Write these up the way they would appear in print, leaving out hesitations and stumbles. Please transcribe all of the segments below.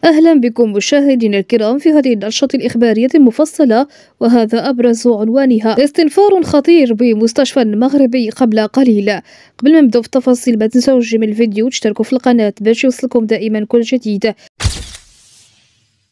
أهلا بكم مشاهدينا الكرام في هذه النشرة الإخبارية المفصلة، وهذا أبرز عنوانها: استنفار خطير بمستشفى مغربي قبل قليل. قبل ما نبدأ في التفاصيل ما تنسوش من الفيديو وتشتركوا في القناة باش يوصلكم دائما كل جديد.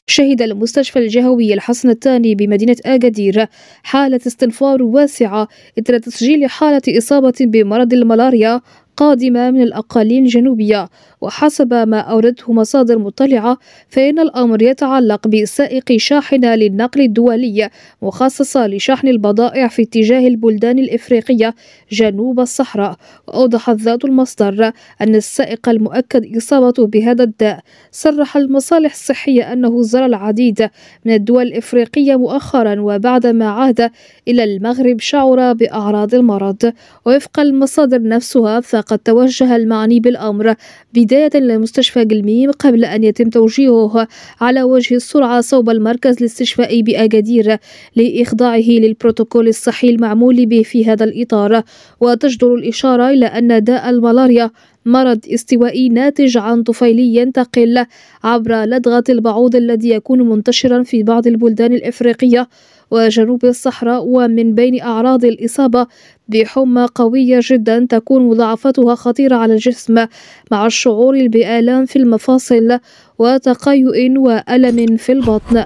شهد المستشفى الجهوي الحسن الثاني بمدينة أكادير حالة استنفار واسعة إثر تسجيل حالة إصابة بمرض الملاريا قادمة من الأقاليم الجنوبية. وحسب ما أوردته مصادر مطلعة فإن الأمر يتعلق بسائق شاحنة للنقل الدولي مخصصة لشحن البضائع في اتجاه البلدان الإفريقية جنوب الصحراء. وأوضحت ذات المصدر أن السائق المؤكد إصابته بهذا الداء صرح المصالح الصحية أنه زار العديد من الدول الإفريقية مؤخرا، وبعدما عاد إلى المغرب شعر بأعراض المرض. ووفق المصادر نفسها فقد توجه المعني بالأمر بداية لمستشفى قلميم قبل أن يتم توجيهه على وجه السرعة صوب المركز الاستشفائي بأكادير لإخضاعه للبروتوكول الصحي المعمول به في هذا الإطار. وتجدر الإشارة إلى أن داء الملاريا مرض استوائي ناتج عن طفيلي ينتقل عبر لدغة البعوض الذي يكون منتشرا في بعض البلدان الإفريقية وجنوب الصحراء. ومن بين أعراض الإصابة بحمى قوية جدا تكون مضاعفتها خطيرة على الجسم، مع الشعور بآلام في المفاصل وتقيؤ وألم في البطن.